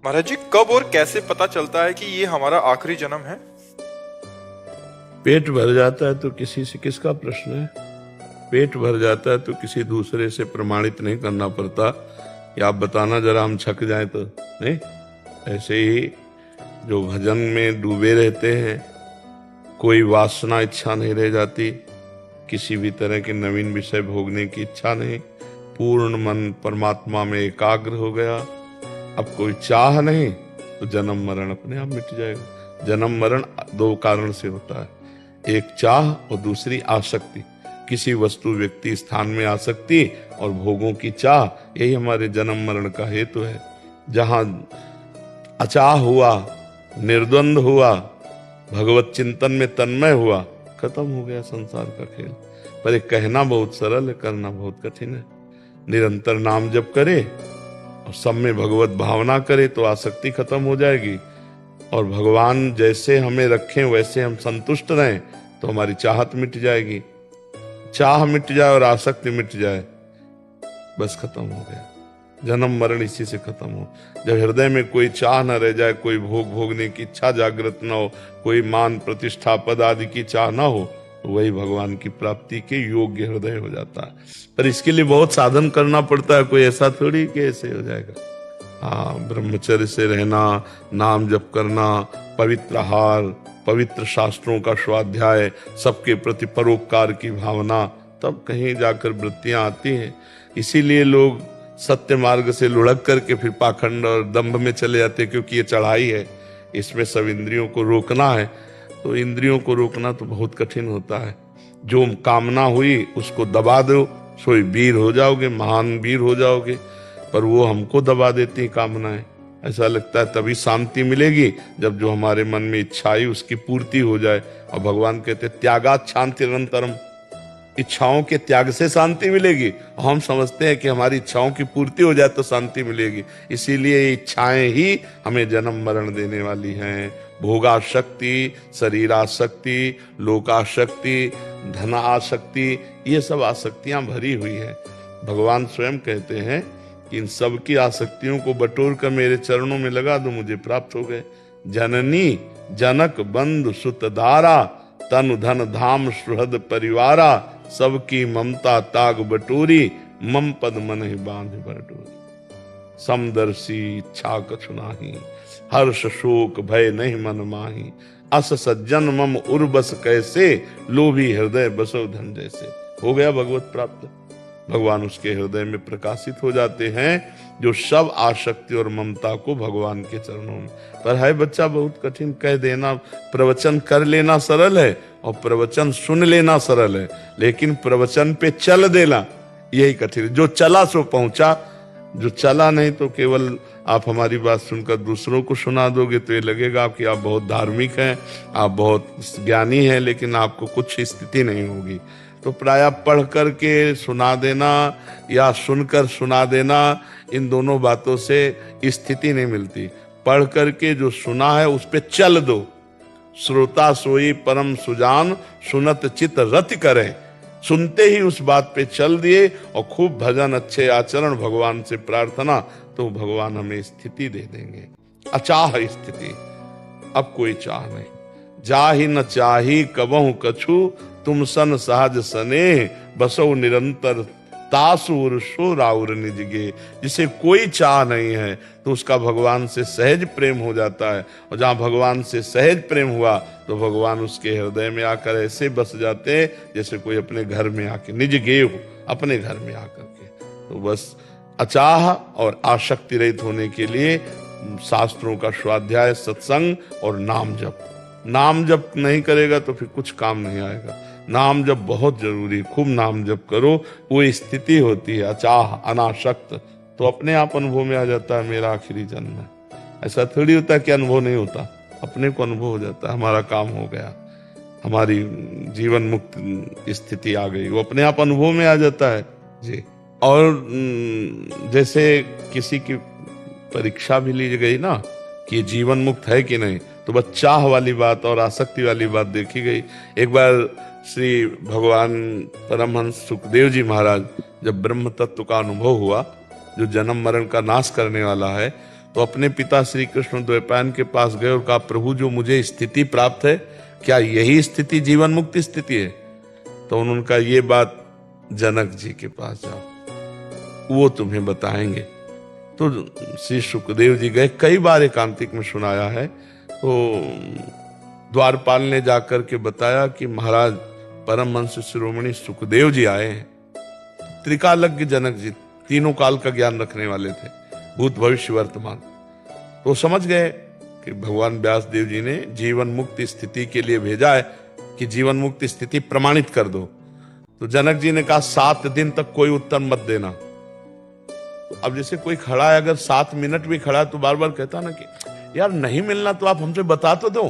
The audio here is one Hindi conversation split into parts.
महाराज जी, कब और कैसे पता चलता है कि ये हमारा आखिरी जन्म है? पेट भर जाता है तो किसी से किसका प्रश्न है। पेट भर जाता है तो किसी दूसरे से प्रमाणित नहीं करना पड़ता कि आप बताना जरा, हम छक जाएं तो नहीं। ऐसे ही जो भजन में डूबे रहते हैं, कोई वासना इच्छा नहीं रह जाती, किसी भी तरह के नवीन विषय भोगने की इच्छा नहीं, पूर्ण मन परमात्मा में एकाग्र हो गया, अब कोई चाह नहीं, तो जन्म मरण अपने आप मिट जाएगा। जन्म मरण दो कारण से होता है, एक चाह और दूसरी आसक्ति। किसी वस्तु व्यक्ति स्थान में आसक्ति और भोगों की चाह, यही हमारे जन्म मरण का हेतु है। जहां अचाह हुआ, निर्द्वंद हुआ, भगवत चिंतन में तन्मय हुआ, खत्म हो गया संसार का खेल। पर ये कहना बहुत सरल है, करना बहुत कठिन है। निरंतर नाम जप करे और सब में भगवत भावना करे तो आसक्ति खत्म हो जाएगी, और भगवान जैसे हमें रखें वैसे हम संतुष्ट रहें तो हमारी चाहत मिट जाएगी। चाह मिट जाए और आसक्ति मिट जाए, बस खत्म हो गया। जन्म मरण इसी से खत्म हो। जब हृदय में कोई चाह न रह जाए, कोई भोग भोगने की इच्छा जागृत न हो, कोई मान प्रतिष्ठा पद आदि की चाह न हो, तो वही भगवान की प्राप्ति के योग्य हृदय हो जाता है। पर इसके लिए बहुत साधन करना पड़ता है, कोई ऐसा थोड़ी कि ऐसे हो जाएगा। हाँ, ब्रह्मचर्य से रहना, नाम जप करना, पवित्र आहार, पवित्र शास्त्रों का स्वाध्याय, सबके प्रति परोपकार की भावना, तब कहीं जाकर वृत्तियां आती हैं। इसीलिए लोग सत्य मार्ग से लुढ़क करके फिर पाखंड और दंभ में चले जाते हैं, क्योंकि ये चढ़ाई है, इसमें सब इंद्रियों को रोकना है। तो इंद्रियों को रोकना तो बहुत कठिन होता है। जो कामना हुई उसको दबा दो, सोई वीर हो जाओगे, महान वीर हो जाओगे। पर वो हमको दबा देती कामनाएं। ऐसा लगता है तभी शांति मिलेगी जब जो हमारे मन में इच्छा आई उसकी पूर्ति हो जाए। और भगवान कहते त्यागात शांति निरंतरम, इच्छाओं के त्याग से शांति मिलेगी। हम समझते हैं कि हमारी इच्छाओं की पूर्ति हो जाए तो शांति मिलेगी। इसीलिए इच्छाएं ही हमें जन्म मरण देने वाली हैं। भोगाशक्ति, शरीराशक्ति, लोकाशक्ति, धनाशक्ति, ये सब आसक्तियां भरी हुई है। भगवान स्वयं कहते हैं कि इन सब की आसक्तियों को बटोर कर मेरे चरणों में लगा दो, मुझे प्राप्त हो गए। जननी जनक बंधु सुत दारा, तन धन धाम सुहृद परिवारा, सबकी ममता ताग बटोरी, मम पद मन ही बांध बरडोरी। समदर्शी इच्छा कछु नाही, हर्ष शोक भय नहीं मन माही, अस सज्जन मम उर्बस कैसे, लोभी हृदय बसो धन जैसे। हो गया भगवत प्राप्त। भगवान उसके हृदय में प्रकाशित हो जाते हैं, जो सब आसक्ति और ममता को भगवान के चरणों में। पर है बच्चा बहुत कठिन। कह देना, प्रवचन कर लेना सरल है और प्रवचन सुन लेना सरल है, लेकिन प्रवचन पे चल देना यही कठिन। जो चला सो पहुंचा, जो चला नहीं तो केवल आप हमारी बात सुनकर दूसरों को सुना दोगे तो ये लगेगा कि आप बहुत धार्मिक हैं, आप बहुत ज्ञानी हैं, लेकिन आपको कुछ स्थिति नहीं होगी। तो प्रायः पढ़ करके सुना देना या सुनकर सुना देना, इन दोनों बातों से स्थिति नहीं मिलती। पढ़ करके जो सुना है उस पे चल दो। श्रोता सोई परम सुजान, सुनत चित रति करें। सुनते ही उस बात पे चल दिए और खूब भजन, अच्छे आचरण, भगवान से प्रार्थना, तो भगवान हमें स्थिति दे देंगे। अचाह स्थिति, अब कोई चाह नहीं। जाहि न चाही कबहु कछु, तुम सन सहज सने, बसो निरंतर तासुर सो राउर निजगे। जिसे कोई चाह नहीं है तो उसका भगवान से सहज प्रेम हो जाता है, और जहाँ भगवान से सहज प्रेम हुआ तो भगवान उसके हृदय में आकर ऐसे बस जाते हैं जैसे कोई अपने घर में आके, निज गे हो, अपने घर में आकर के। तो बस अचाह और आसक्ति रहित होने के लिए शास्त्रों का स्वाध्याय, सत्संग और नाम जप। नाम जप नहीं करेगा तो फिर कुछ काम नहीं आएगा। नाम जप बहुत जरूरी, खूब नाम जप करो, वो स्थिति होती है अचाह अनासक्त, तो अपने आप अनुभव में आ जाता है मेरा आखिरी जन्म है। ऐसा थोड़ी होता है कि अनुभव नहीं होता, अपने को अनुभव हो जाता है, हमारा काम हो गया, हमारी जीवन मुक्त स्थिति आ गई, वो अपने आप अनुभव में आ जाता है जी। और जैसे किसी की परीक्षा भी ली गई ना कि जीवन मुक्त है कि नहीं, तो बस चाह वाली बात और आसक्ति वाली बात देखी गई। एक बार श्री भगवान परमहंस सुखदेव जी महाराज जब ब्रह्म तत्व का अनुभव हुआ, जो जन्म मरण का नाश करने वाला है, तो अपने पिता श्री कृष्ण द्वैपायन के पास गए और कहा, प्रभु जो मुझे स्थिति प्राप्त है, क्या यही स्थिति जीवन मुक्ति स्थिति है? तो उन्होंने कहा, ये बात जनक जी के पास जाओ, वो तुम्हें बताएंगे। तो श्री सुखदेव जी गए, कई बार एकांतिक में सुनाया है। तो द्वारपाल ने जाकर के बताया कि महाराज परमहंस शिरोमणि सुखदेव जी आए हैं। त्रिकालज्ञ जनक जी, तीनों काल का ज्ञान रखने वाले थे, भूत भविष्य वर्तमान। तो समझ गए कि भगवान व्यास देव जी ने जीवन मुक्ति स्थिति के लिए भेजा है कि जीवन मुक्ति स्थिति प्रमाणित कर दो। तो जनक जी ने कहा, 7 दिन तक कोई उत्तर मत देना। तो अब जैसे कोई खड़ा है, अगर 7 मिनट भी खड़ा है तो बार बार कहता ना कि यार नहीं मिलना तो आप हमसे बता तो दो,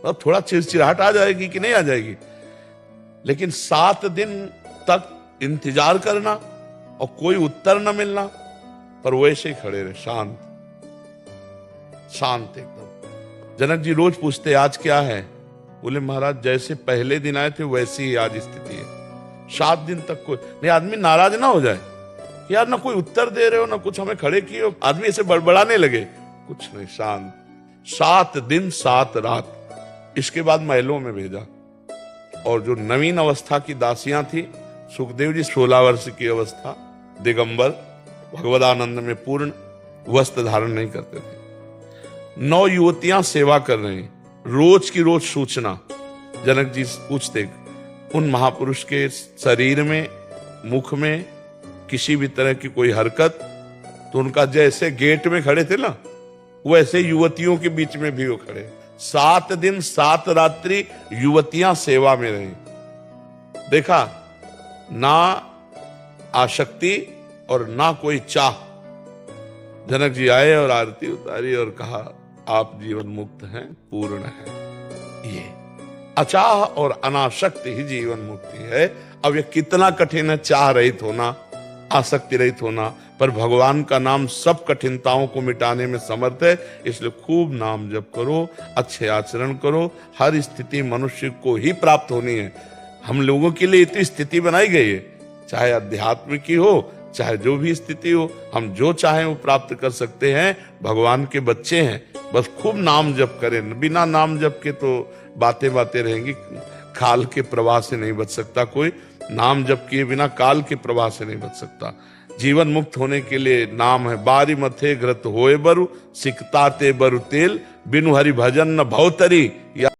अब थोड़ा चिड़चिड़ाहट आ जाएगी कि नहीं आ जाएगी। लेकिन 7 दिन तक इंतजार करना और कोई उत्तर न मिलना, पर वैसे ही खड़े रहे, शांत शांत एकदम। जनक जी रोज पूछते, आज क्या है? बोले, महाराज जैसे पहले दिन आए थे वैसी ही आज स्थिति है। 7 दिन तक कोई नहीं, आदमी नाराज ना हो जाए, यार ना कोई उत्तर दे रहे हो ना कुछ हमें खड़े किए हो, आदमी ऐसे बड़बड़ाने लगे, कुछ नहीं, शांत। 7 दिन 7 रात। इसके बाद महलों में भेजा। और जो नवीन अवस्था की दासियां थी, सुखदेव जी 16 वर्ष की अवस्था, दिगंबर, भगवदानंद में पूर्ण, वस्त्र धारण नहीं करते थे। 9 युवतियां सेवा कर रही, रोज की रोज सूचना। जनक जी पूछते, उन महापुरुष के शरीर में, मुख में किसी भी तरह की कोई हरकत? तो उनका जैसे गेट में खड़े थे ना, वैसे युवतियों के बीच में भी वो खड़े। 7 दिन 7 रात्रि युवतियां सेवा में रही। देखा, ना आसक्ति और ना कोई चाह। जनक जी आए और आरती उतारी और कहा, आप जीवन मुक्त हैं, पूर्ण हैं। ये अचाह और अनासक्त ही जीवन मुक्ति है। अब ये कितना कठिन है चाह रहित होना, आसक्ति रहित होना, पर भगवान का नाम सब कठिनताओं को मिटाने में समर्थ है। इसलिए खूब नाम जप करो, अच्छे आचरण करो, हर स्थिति मनुष्य को ही प्राप्त होनी है। हम लोगों के लिए इतनी स्थिति बनाई गई है, चाहे अध्यात्म की हो, चाहे जो भी स्थिति हो, हम जो चाहें वो प्राप्त कर सकते हैं। भगवान के बच्चे हैं, बस खूब नाम जप करें। बिना नाम जप के तो बातें बातें रहेंगी, काल के प्रवाह से नहीं बच सकता कोई। नाम जप किए बिना काल के प्रवाह से नहीं बच सकता। जीवन मुक्त होने के लिए नाम है, बारी मथे घृत होए बरु, सिकता ते बरु तेल, बिनु हरि भजन न भवतरी।